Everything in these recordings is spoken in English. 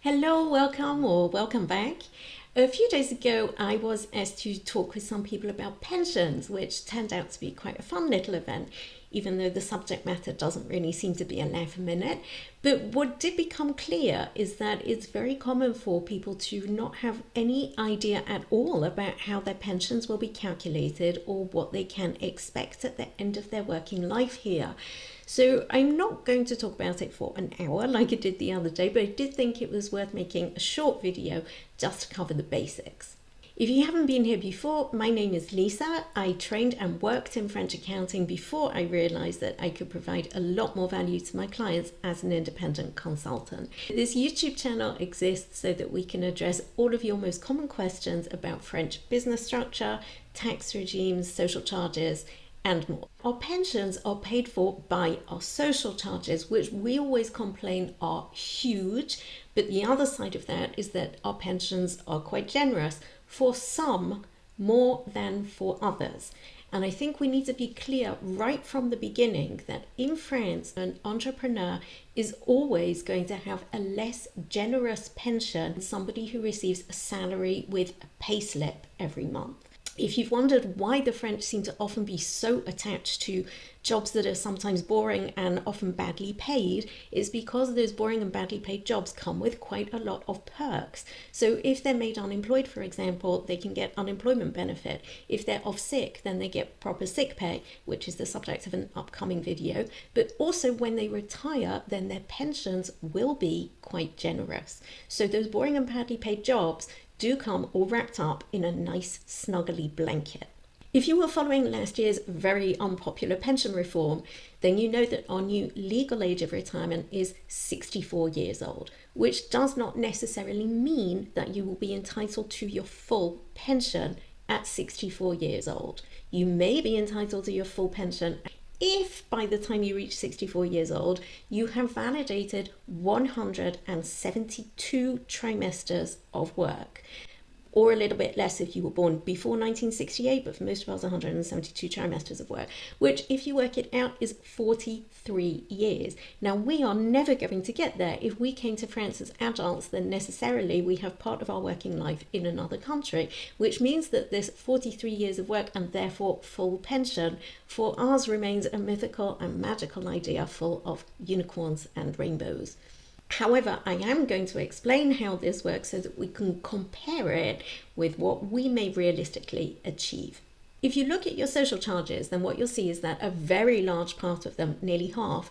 Hello, welcome or welcome back. A few days ago, I was asked to talk with some people about pensions, which turned out to be quite a fun little event, even though the subject matter doesn't really seem to be a life a minute. But what did become clear is that it's very common for people to not have any idea at all about how their pensions will be calculated or what they can expect at the end of their working life here. So I'm not going to talk about it for an hour like I did the other day, but I did think it was worth making a short video just to cover the basics. If you haven't been here before, my name is Lisa. I trained and worked in French accounting before I realized that I could provide a lot more value to my clients as an independent consultant. This YouTube channel exists so that we can address all of your most common questions about French business structure, tax regimes, social charges, and more. Our pensions are paid for by our social charges, which we always complain are huge, but the other side of that is that our pensions are quite generous, for some more than for others. And I think we need to be clear right from the beginning that in France, an entrepreneur is always going to have a less generous pension than somebody who receives a salary with a payslip every month. If you've wondered why the French seem to often be so attached to jobs that are sometimes boring and often badly paid, it's because those boring and badly paid jobs come with quite a lot of perks. So if they're made unemployed, for example, they can get unemployment benefit. If they're off sick, then they get proper sick pay, which is the subject of an upcoming video. But also when they retire, then their pensions will be quite generous. So those boring and badly paid jobs do come all wrapped up in a nice snuggly blanket. If you were following last year's very unpopular pension reform, then you know that our new legal age of retirement is 64 years old, which does not necessarily mean that you will be entitled to your full pension at 64 years old. You may be entitled to your full pension if by the time you reach 64 years old, you have validated 172 trimesters of work, or a little bit less if you were born before 1968, but for most of us 172 trimesters of work, which if you work it out is 43 years. Now we are never going to get there. If we came to France as adults, then necessarily we have part of our working life in another country, which means that this 43 years of work and therefore full pension for us remains a mythical and magical idea full of unicorns and rainbows. However, I am going to explain how this works so that we can compare it with what we may realistically achieve. If you look at your social charges, then what you'll see is that a very large part of them, nearly half,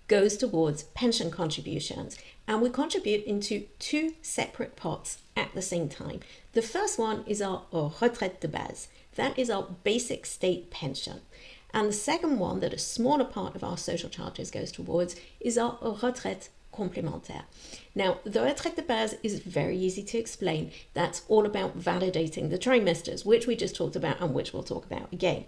goes towards pension contributions. And we contribute into two separate pots at the same time. The first one is our retraite de base. That is our basic state pension. And the second one that a smaller part of our social charges goes towards is our retraite complémentaire. Now, the retraite de base is very easy to explain. That's all about validating the trimesters, which we just talked about and which we'll talk about again.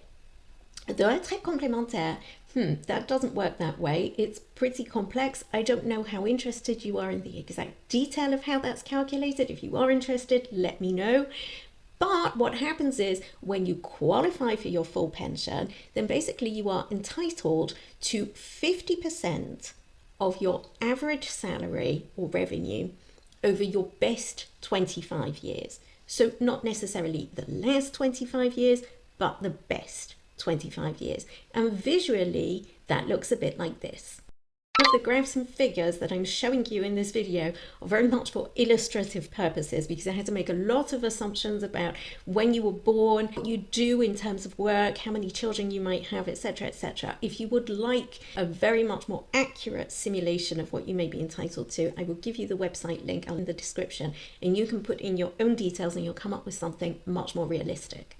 The retraite complémentaire, that doesn't work that way. It's pretty complex. I don't know how interested you are in the exact detail of how that's calculated. If you are interested, let me know. But what happens is when you qualify for your full pension, then basically you are entitled to 50% of your average salary or revenue over your best 25 years. So not necessarily the last 25 years, but the best 25 years. And visually, that looks a bit like this. The graphs and figures that I'm showing you in this video are very much for illustrative purposes because I had to make a lot of assumptions about when you were born, what you do in terms of work, how many children you might have, etc., etc. If you would like a very much more accurate simulation of what you may be entitled to, I will give you the website link in the description and you can put in your own details and you'll come up with something much more realistic.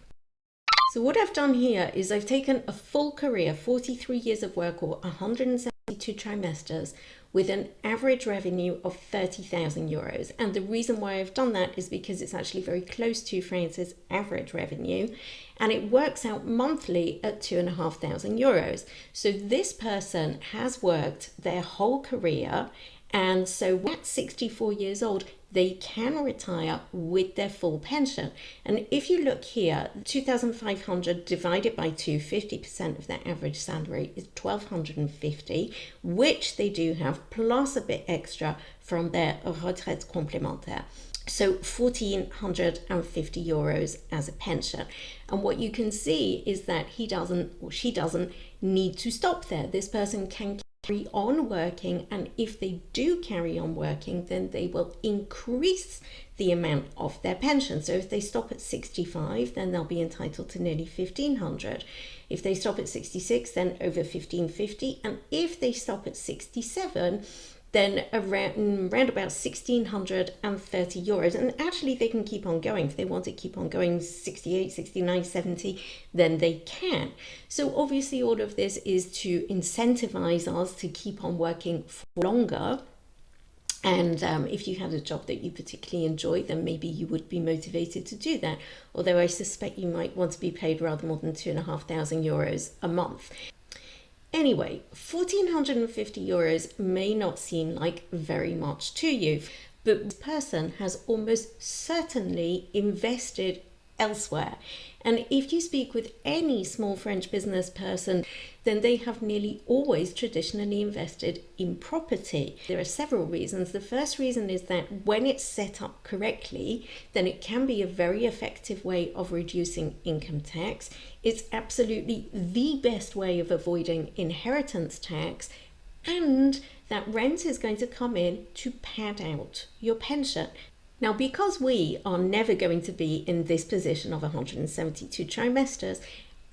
So what I've done here is I've taken a full career, 43 years of work or 172 trimesters with an average revenue of 30,000 euros. And the reason why I've done that is because it's actually very close to France's average revenue and it works out monthly at 2,500 euros. So this person has worked their whole career And so at 64 years old, they can retire with their full pension. And if you look here, 2,500 divided by 2, 50% of their average salary is 1,250, which they do have, plus a bit extra from their retraite complémentaire. So 1,450 euros as a pension. And what you can see is that he doesn't or she doesn't need to stop there. This person can carry on working, and if they do carry on working, then they will increase the amount of their pension. So if they stop at 65, then they'll be entitled to nearly 1,500. If they stop at 66, then over 1,550, and if they stop at 67, then around about 1,630 euros. And actually they can keep on going. If they want to keep on going 68, 69, 70, then they can. So obviously all of this is to incentivize us to keep on working for longer. And if you had a job that you particularly enjoy, then maybe you would be motivated to do that. Although I suspect you might want to be paid rather more than 2,500 euros a month. Anyway, 1,450 euros may not seem like very much to you, but this person has almost certainly invested elsewhere. And if you speak with any small French business person, then they have nearly always traditionally invested in property. There are several reasons. The first reason is that when it's set up correctly, then it can be a very effective way of reducing income tax. It's absolutely the best way of avoiding inheritance tax, and that rent is going to come in to pad out your pension. Now, because we are never going to be in this position of 172 trimesters,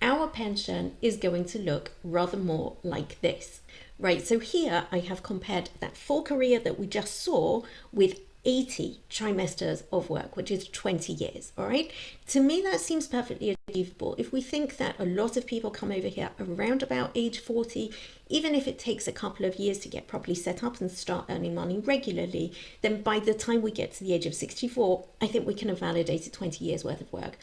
our pension is going to look rather more like this, right? So here I have compared that full career that we just saw with 80 trimesters of work, which is 20 years, all right? To me, that seems perfectly achievable. If we think that a lot of people come over here around about age 40, even if it takes a couple of years to get properly set up and start earning money regularly, then by the time we get to the age of 64, I think we can have validated 20 years worth of work.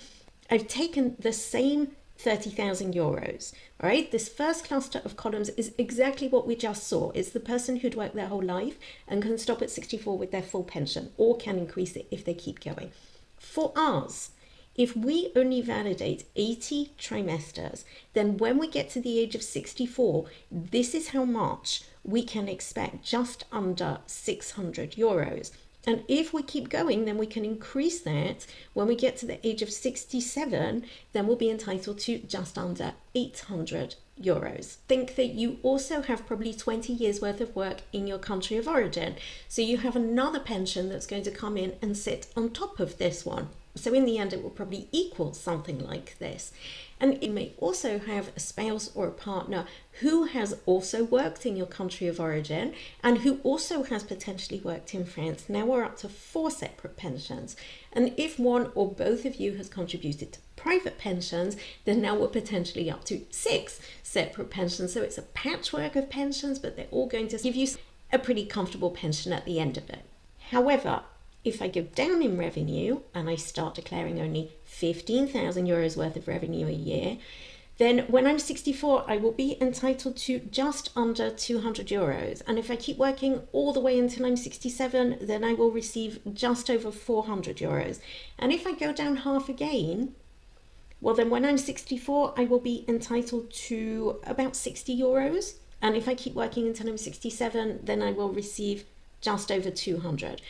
I've taken the same 30,000 euros, right? This first cluster of columns is exactly what we just saw. It's the person who'd worked their whole life and can stop at 64 with their full pension, or can increase it if they keep going. For us, if we only validate 80 trimesters, then when we get to the age of 64, this is how much we can expect, just under 600 euros. And if we keep going, then we can increase that. When we get to the age of 67, then we'll be entitled to just under 800 euros. Think that you also have probably 20 years worth of work in your country of origin. So you have another pension that's going to come in and sit on top of this one. So in the end, it will probably equal something like this. And you may also have a spouse or a partner who has also worked in your country of origin and who also has potentially worked in France. Now we're up to 4 separate pensions. And if one or both of you has contributed to private pensions, then now we're potentially up to 6 separate pensions. So it's a patchwork of pensions, but they're all going to give you a pretty comfortable pension at the end of it. However, if I go down in revenue and I start declaring only 15,000 euros worth of revenue a year, then when I'm 64, I will be entitled to just under 200 euros. And if I keep working all the way until I'm 67, then I will receive just over 400 euros. And if I go down half again, well, then when I'm 64, I will be entitled to about 60 euros. And if I keep working until I'm 67, then I will receive just over 200.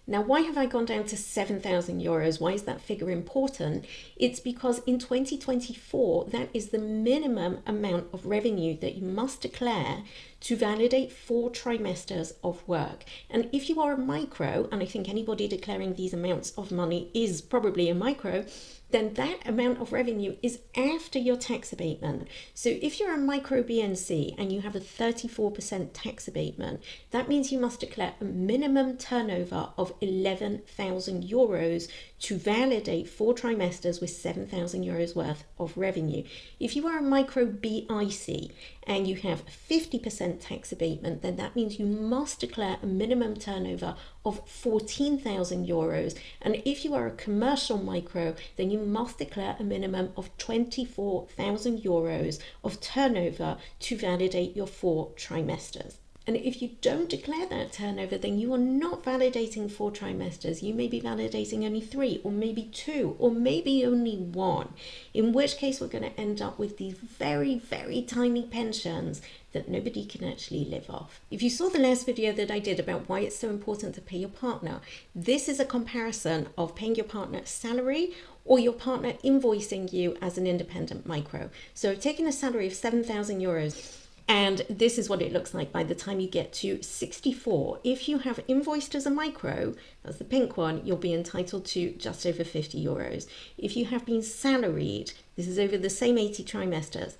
Now, why have I gone down to 7,000 euros? Why is that figure important? It's because in 2024, that is the minimum amount of revenue that you must declare to validate 4 trimesters of work. And if you are a micro, and I think anybody declaring these amounts of money is probably a micro, then that amount of revenue is after your tax abatement. So if you're a micro BNC and you have a 34% tax abatement, that means you must declare a minimum turnover of 11,000 euros to validate 4 trimesters with 7,000 euros worth of revenue. If you are a micro BIC and you have 50% tax abatement, then that means you must declare a minimum turnover of 14,000 euros. And if you are a commercial micro, then you must declare a minimum of 24,000 euros of turnover to validate your 4 trimesters. And if you don't declare that turnover, then you are not validating 4 trimesters. You may be validating only 3, or maybe 2, or maybe only 1, in which case we're going to end up with these very, very tiny pensions that nobody can actually live off. If you saw the last video that I did about why it's so important to pay your partner, this is a comparison of paying your partner's salary or your partner invoicing you as an independent micro. So I've taken a salary of €7,000, and this is what it looks like by the time you get to 64. If you have invoiced as a micro, that's the pink one, you'll be entitled to just over €50. If you have been salaried, this is over the same 80 trimesters,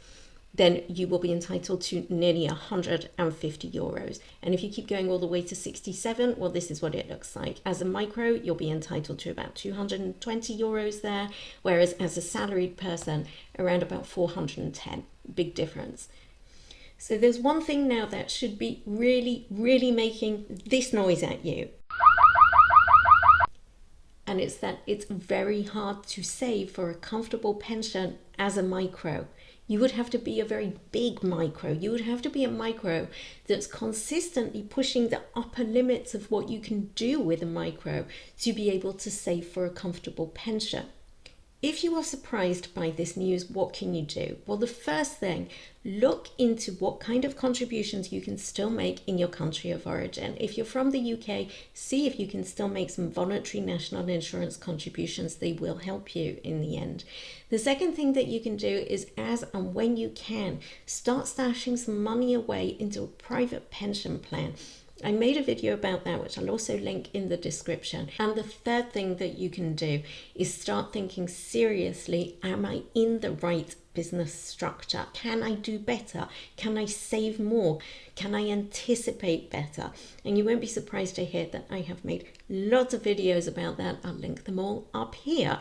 then you will be entitled to nearly €150. And if you keep going all the way to 67, well, this is what it looks like. As a micro, you'll be entitled to about €220 there, whereas as a salaried person, around about 410. Big difference. So there's one thing now that should be really, really making this noise at you. And it's that it's very hard to save for a comfortable pension as a micro. You would have to be a very big micro. You would have to be a micro that's consistently pushing the upper limits of what you can do with a micro to be able to save for a comfortable pension. If you are surprised by this news, what can you do? Well, the first thing, look into what kind of contributions you can still make in your country of origin. If you're from the UK, see if you can still make some voluntary national insurance contributions. They will help you in the end. The second thing that you can do is, as and when you can, start stashing some money away into a private pension plan. I made a video about that, which I'll also link in the description. And the third thing that you can do is start thinking seriously, am I in the right business structure? Can I do better? Can I save more? Can I anticipate better? And you won't be surprised to hear that I have made lots of videos about that. I'll link them all up here.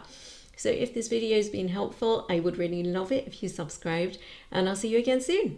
So if this video has been helpful, I would really love it if you subscribed, and I'll see you again soon.